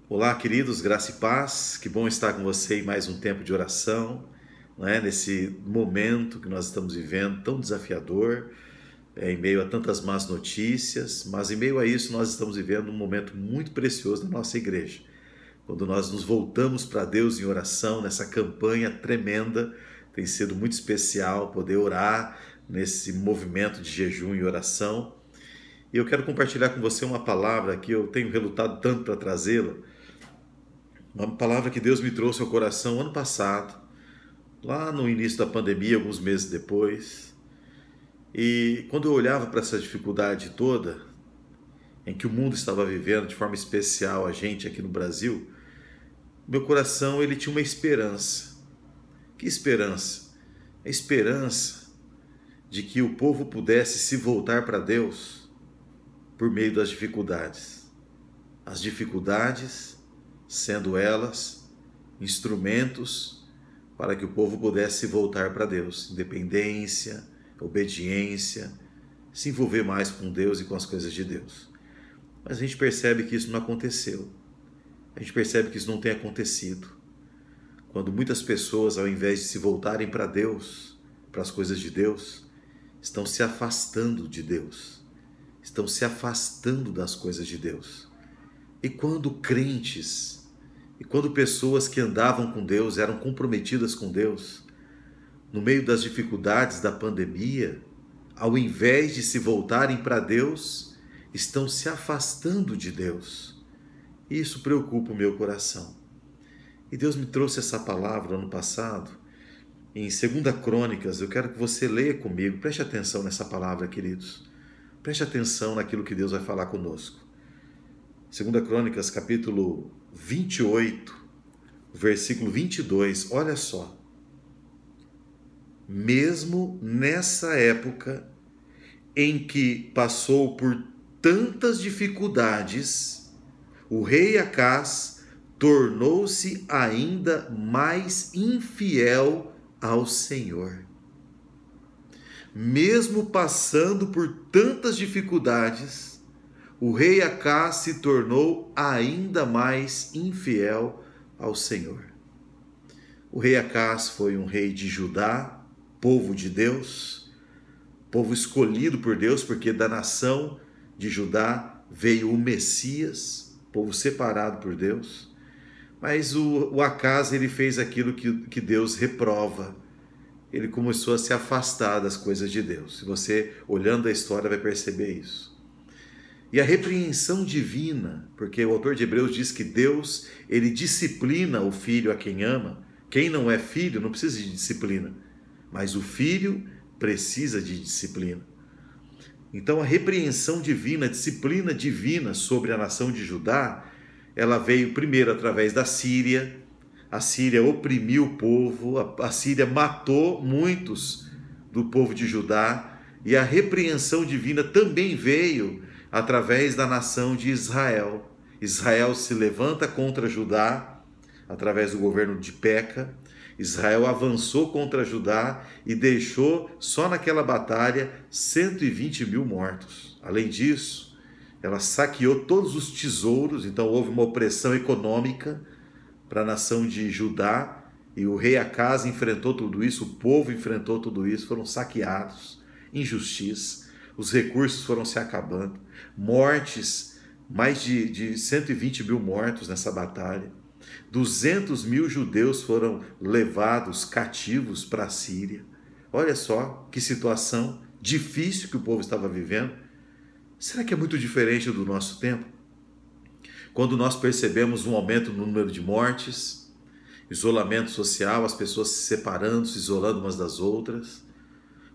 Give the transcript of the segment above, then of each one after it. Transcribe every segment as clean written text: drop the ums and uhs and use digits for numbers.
Olá, queridos, graça e paz. Que bom estar com você em mais um tempo de oração, não é? Nesse momento que nós estamos vivendo, tão desafiador, em meio a tantas más notícias, mas em meio a isso nós estamos vivendo um momento muito precioso na nossa igreja. Quando nós nos voltamos para Deus em oração, nessa campanha tremenda, tem sido muito especial poder orar nesse movimento de jejum e oração. E eu quero compartilhar com você uma palavra que eu tenho relutado tanto para trazê-la. Uma palavra que Deus me trouxe ao coração ano passado, lá no início da pandemia, alguns meses depois. E quando eu olhava para essa dificuldade toda, em que o mundo estava vivendo, de forma especial a gente aqui no Brasil, meu coração ele tinha uma esperança. Que esperança? A esperança de que o povo pudesse se voltar para Deus por meio das dificuldades. As dificuldades sendo elas instrumentos para que o povo pudesse voltar para Deus. Independência, obediência, se envolver mais com Deus e com as coisas de Deus. Mas a gente percebe que isso não aconteceu. A gente percebe que isso não tem acontecido. Quando muitas pessoas, ao invés de se voltarem para Deus, para as coisas de Deus, estão se afastando de Deus. Estão se afastando das coisas de Deus. E quando crentes, e quando pessoas que andavam com Deus, eram comprometidas com Deus, no meio das dificuldades da pandemia, ao invés de se voltarem para Deus, estão se afastando de Deus. E isso preocupa o meu coração. E Deus me trouxe essa palavra ano passado, em 2 Crônicas. Eu quero que você leia comigo, preste atenção nessa palavra, queridos. Preste atenção naquilo que Deus vai falar conosco. 2 Crônicas, capítulo 28, versículo 22, olha só. Mesmo nessa época em que passou por tantas dificuldades, o rei Acaz tornou-se ainda mais infiel ao Senhor. Mesmo passando por tantas dificuldades, o rei Acaz se tornou ainda mais infiel ao Senhor. O rei Acaz foi um rei de Judá, povo de Deus, povo escolhido por Deus, porque da nação de Judá veio o Messias, povo separado por Deus. Mas o Acaz, ele fez aquilo que Deus reprova. Ele começou a se afastar das coisas de Deus. Se você, olhando a história, vai perceber isso. E a repreensão divina, porque o autor de Hebreus diz que Deus, ele disciplina o filho a quem ama. Quem não é filho não precisa de disciplina, mas o filho precisa de disciplina. Então a repreensão divina, a disciplina divina sobre a nação de Judá, ela veio primeiro através da Síria. A Síria oprimiu o povo, a Síria matou muitos do povo de Judá, e a repreensão divina também veio através da nação de Israel. Israel se levanta contra Judá, através do governo de Peca. Israel avançou contra Judá e deixou só naquela batalha 120 mil mortos. Além disso, ela saqueou todos os tesouros, então houve uma opressão econômica para a nação de Judá, e o rei Acaz enfrentou tudo isso, o povo enfrentou tudo isso, foram saqueados, injustiça, os recursos foram se acabando, mortes, mais de 120 mil mortos nessa batalha, 200 mil judeus foram levados cativos para a Síria. Olha só que situação difícil que o povo estava vivendo. Será que é muito diferente do nosso tempo? Quando nós percebemos um aumento no número de mortes, isolamento social, as pessoas se separando, se isolando umas das outras,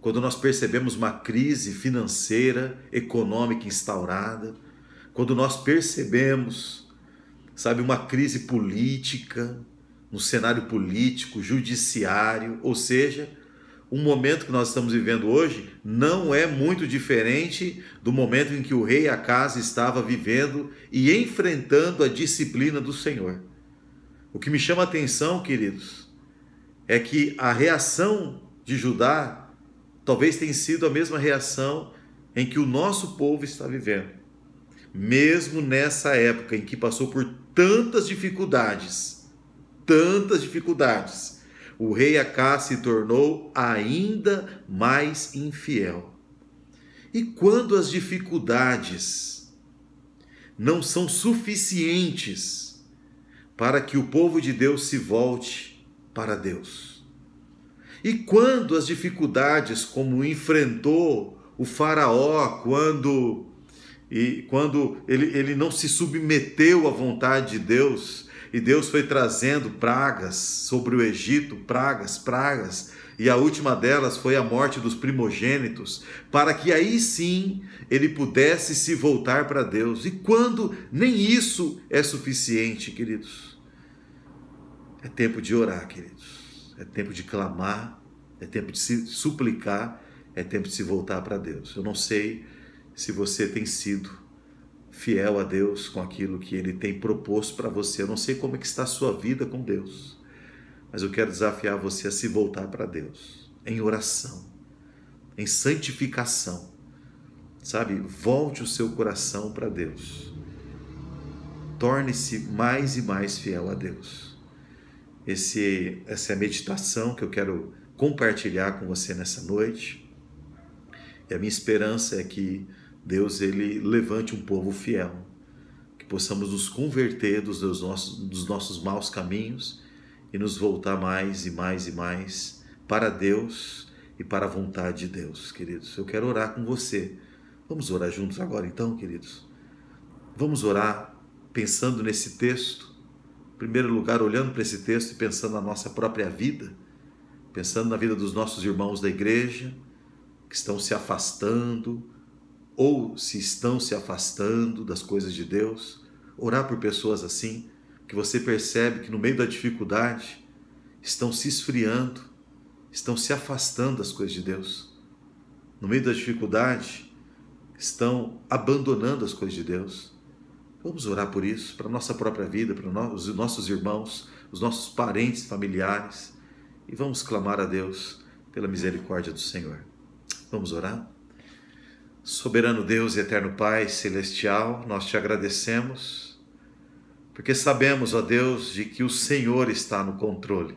quando nós percebemos uma crise financeira, econômica instaurada, quando nós percebemos, sabe, uma crise política, no cenário político, judiciário, ou seja, um momento que nós estamos vivendo hoje não é muito diferente do momento em que o rei Acaz estava vivendo e enfrentando a disciplina do Senhor. O que me chama a atenção, queridos, é que a reação de Judá talvez tenha sido a mesma reação em que o nosso povo está vivendo. mesmo nessa época em que passou por tantas dificuldades, o rei Acás se tornou ainda mais infiel. E quando as dificuldades não são suficientes para que o povo de Deus se volte para Deus? E quando as dificuldades, como enfrentou o faraó, quando ele não se submeteu à vontade de Deus, e Deus foi trazendo pragas sobre o Egito, pragas, e a última delas foi a morte dos primogênitos, para que aí sim ele pudesse se voltar para Deus. E quando nem isso é suficiente, queridos, é tempo de orar, queridos, é tempo de clamar, é tempo de se suplicar, é tempo de se voltar para Deus. Eu não sei se você tem sido fiel a Deus com aquilo que Ele tem proposto para você. Eu não sei como é que está a sua vida com Deus, mas eu quero desafiar você a se voltar para Deus, em oração, em santificação, sabe? Volte o seu coração para Deus. Torne-se mais e mais fiel a Deus. Essa é a meditação que eu quero compartilhar com você nessa noite. E a minha esperança é que Deus ele levante um povo fiel, que possamos nos converter dos nossos maus caminhos e nos voltar mais e mais para Deus e para a vontade de Deus, queridos. Eu quero orar com você. Vamos orar juntos agora então, queridos? Vamos orar pensando nesse texto, em primeiro lugar olhando para esse texto e pensando na nossa própria vida, pensando na vida dos nossos irmãos da igreja, que estão se afastando, ou se estão se afastando das coisas de Deus. Orar por pessoas assim, que você percebe que no meio da dificuldade estão se esfriando, estão se afastando das coisas de Deus. No meio da dificuldade estão abandonando as coisas de Deus. Vamos orar por isso, para a nossa própria vida, para os nossos irmãos, os nossos parentes, familiares, e vamos clamar a Deus pela misericórdia do Senhor. Vamos orar? Soberano Deus e eterno Pai celestial, nós te agradecemos, porque sabemos, ó Deus, de que o Senhor está no controle.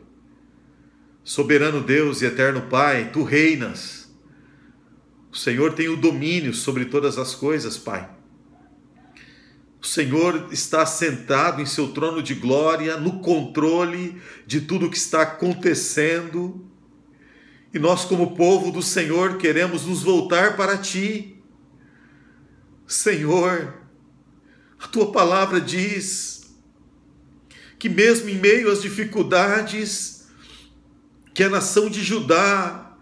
Soberano Deus e eterno Pai, tu reinas. O Senhor tem o domínio sobre todas as coisas, Pai. O Senhor está sentado em seu trono de glória, no controle de tudo o que está acontecendo. E nós, como povo do Senhor, queremos nos voltar para Ti. Senhor, a Tua palavra diz que mesmo em meio às dificuldades que a nação de Judá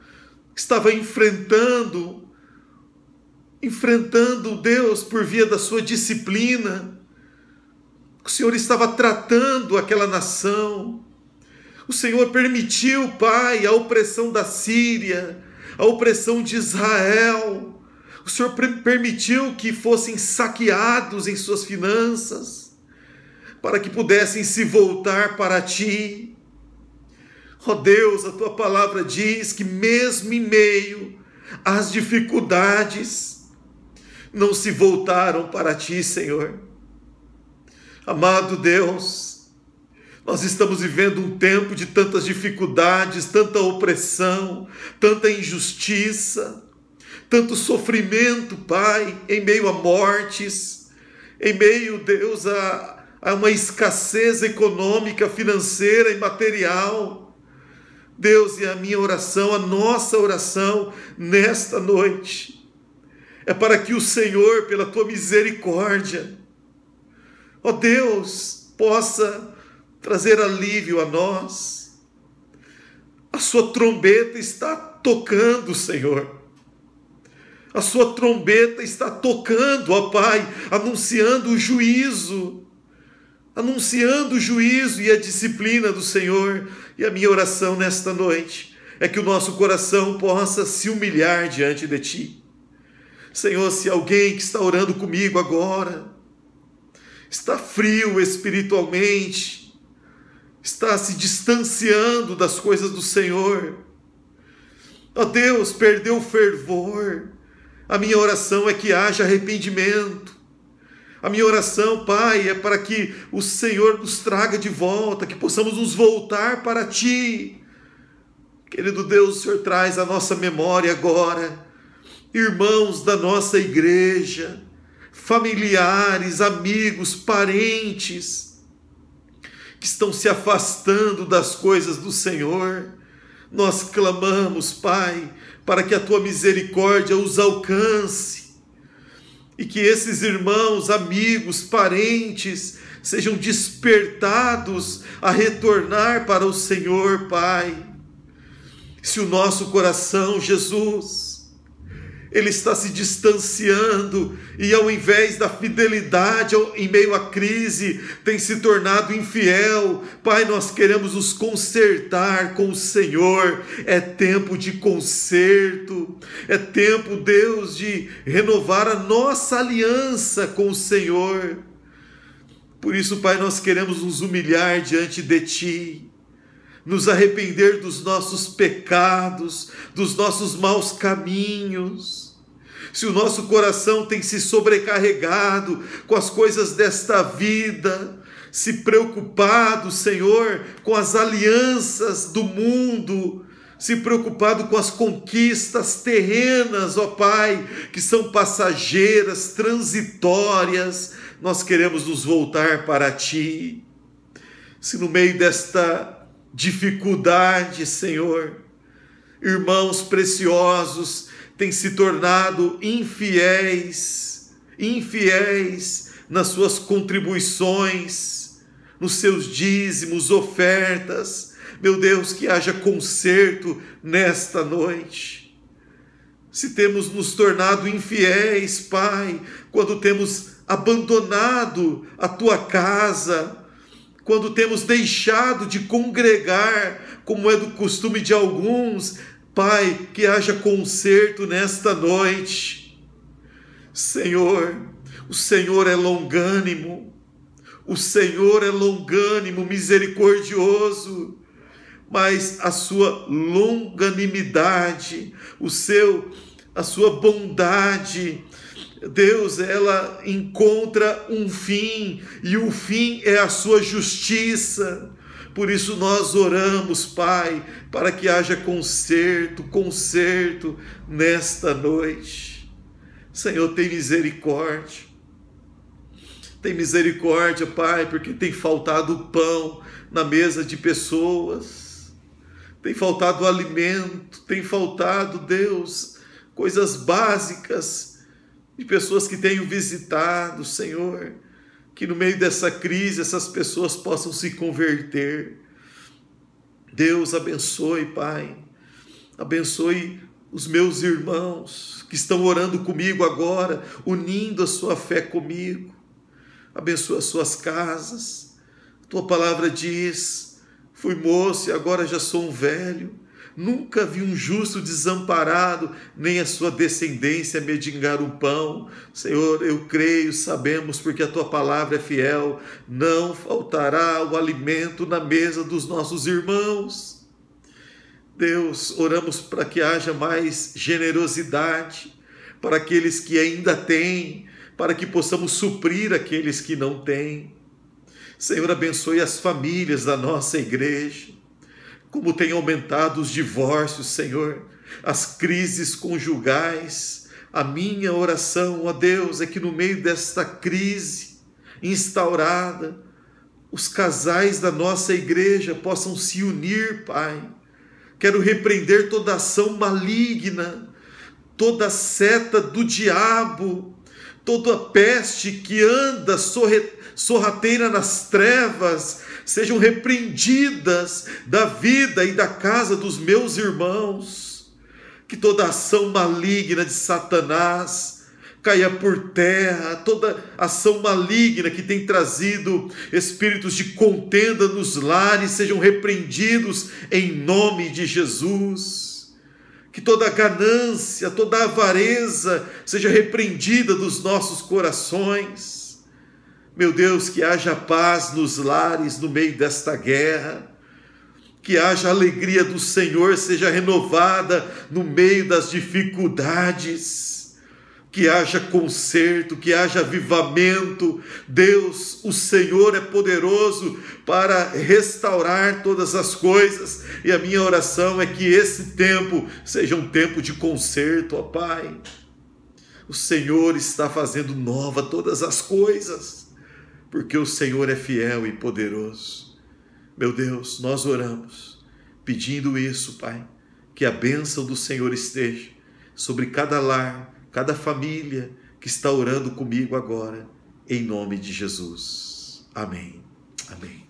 estava enfrentando, Deus, por via da sua disciplina, o Senhor estava tratando aquela nação. O Senhor permitiu, Pai, a opressão da Síria, a opressão de Israel. O Senhor permitiu que fossem saqueados em suas finanças, para que pudessem se voltar para Ti. Ó Deus, a Tua palavra diz que mesmo em meio às dificuldades, não se voltaram para Ti, Senhor. Amado Deus, nós estamos vivendo um tempo de tantas dificuldades, tanta opressão, tanta injustiça, tanto sofrimento, Pai, em meio a mortes, em meio, Deus, a uma escassez econômica, financeira e material. Deus, e a minha oração, a nossa oração nesta noite, é para que o Senhor, pela Tua misericórdia, ó Deus, possa trazer alívio a nós. A Sua trombeta está tocando, Senhor. A Sua trombeta está tocando, ó Pai, anunciando o juízo e a disciplina do Senhor. E a minha oração nesta noite é que o nosso coração possa se humilhar diante de Ti. Senhor, se alguém que está orando comigo agora está frio espiritualmente, está se distanciando das coisas do Senhor, ó Deus, perdeu o fervor, a minha oração é que haja arrependimento. A minha oração, Pai, é para que o Senhor nos traga de volta, que possamos nos voltar para Ti. Querido Deus, o Senhor traz à nossa memória agora irmãos da nossa igreja, familiares, amigos, parentes, que estão se afastando das coisas do Senhor. Nós clamamos, Pai, para que a Tua misericórdia os alcance, e que esses irmãos, amigos, parentes, sejam despertados a retornar para o Senhor, Pai. Se o nosso coração, Jesus, ele está se distanciando e ao invés da fidelidade em meio à crise, tem se tornado infiel, Pai, nós queremos nos consertar com o Senhor. É tempo de conserto, é tempo, Deus, de renovar a nossa aliança com o Senhor. Por isso, Pai, nós queremos nos humilhar diante de Ti, nos arrepender dos nossos pecados, dos nossos maus caminhos. Se o nosso coração tem se sobrecarregado com as coisas desta vida, se preocupado, Senhor, com as alianças do mundo, se preocupado com as conquistas terrenas, ó Pai, que são passageiras, transitórias, nós queremos nos voltar para Ti. Se no meio desta dificuldade, Senhor, irmãos preciosos têm se tornado infiéis nas suas contribuições, nos seus dízimos, ofertas, meu Deus, que haja conserto nesta noite. Se temos nos tornado infiéis, Pai, quando temos abandonado a Tua casa, quando temos deixado de congregar, como é do costume de alguns, Pai, que haja conserto nesta noite. Senhor, o Senhor é longânimo, o Senhor é longânimo, misericordioso, mas a sua longanimidade, a sua bondade, Deus, ela encontra um fim, e o fim é a sua justiça. Por isso nós oramos, Pai, para que haja conserto nesta noite. Senhor, tem misericórdia. Tem misericórdia, Pai, porque tem faltado pão na mesa de pessoas. Tem faltado alimento, tem faltado, Deus, coisas básicas, de pessoas que tenho visitado, Senhor, que no meio dessa crise essas pessoas possam se converter. Deus, abençoe, Pai, abençoe os meus irmãos que estão orando comigo agora, unindo a sua fé comigo. Abençoa as suas casas. Tua palavra diz: fui moço e agora já sou um velho. Nunca vi um justo desamparado, nem a sua descendência mendigar o pão. Senhor, eu creio, sabemos, porque a Tua palavra é fiel. Não faltará o alimento na mesa dos nossos irmãos. Deus, oramos para que haja mais generosidade para aqueles que ainda têm, para que possamos suprir aqueles que não têm. Senhor, abençoe as famílias da nossa igreja. Como tem aumentado os divórcios, Senhor, as crises conjugais. A minha oração, ó Deus, é que no meio desta crise instaurada, os casais da nossa igreja possam se unir, Pai. Quero repreender toda ação maligna, toda seta do diabo, toda peste que anda sorrateira nas trevas, sejam repreendidas da vida e da casa dos meus irmãos. Que toda ação maligna de Satanás caia por terra, toda ação maligna que tem trazido espíritos de contenda nos lares sejam repreendidos em nome de Jesus. Que toda ganância, toda avareza seja repreendida dos nossos corações. Meu Deus, que haja paz nos lares no meio desta guerra, que haja a alegria do Senhor, seja renovada no meio das dificuldades. que haja conserto, que haja avivamento. Deus, o Senhor é poderoso para restaurar todas as coisas, e a minha oração é que esse tempo seja um tempo de conserto, ó Pai. O Senhor está fazendo nova todas as coisas, porque o Senhor é fiel e poderoso. Meu Deus, nós oramos pedindo isso, Pai, que a bênção do Senhor esteja sobre cada lar, cada família que está orando comigo agora, em nome de Jesus. Amém. Amém.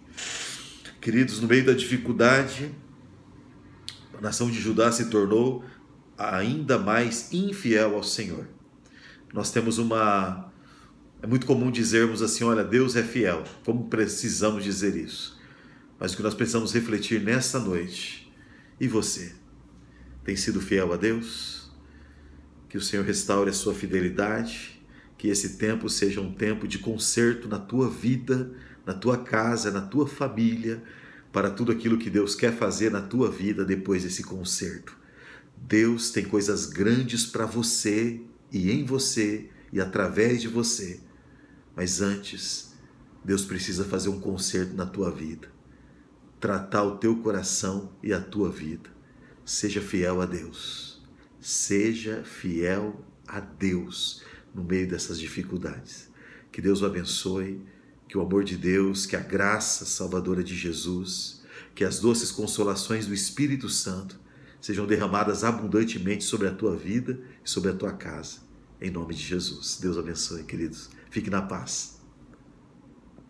Queridos, no meio da dificuldade, a nação de Judá se tornou ainda mais infiel ao Senhor. Nós temos é muito comum dizermos assim, olha, Deus é fiel. Como precisamos dizer isso? Mas o que nós precisamos refletir nesta noite, e você, tem sido fiel a Deus? Que o Senhor restaure a sua fidelidade, que esse tempo seja um tempo de conserto na tua vida, na tua casa, na tua família, para tudo aquilo que Deus quer fazer na tua vida depois desse conserto. Deus tem coisas grandes para você e em você e através de você, mas antes, Deus precisa fazer um conserto na tua vida, tratar o teu coração e a tua vida. Seja fiel a Deus. Seja fiel a Deus no meio dessas dificuldades. Que Deus o abençoe, que o amor de Deus, que a graça salvadora de Jesus, que as doces consolações do Espírito Santo sejam derramadas abundantemente sobre a tua vida e sobre a tua casa. Em nome de Jesus. Deus abençoe, queridos. Fique na paz.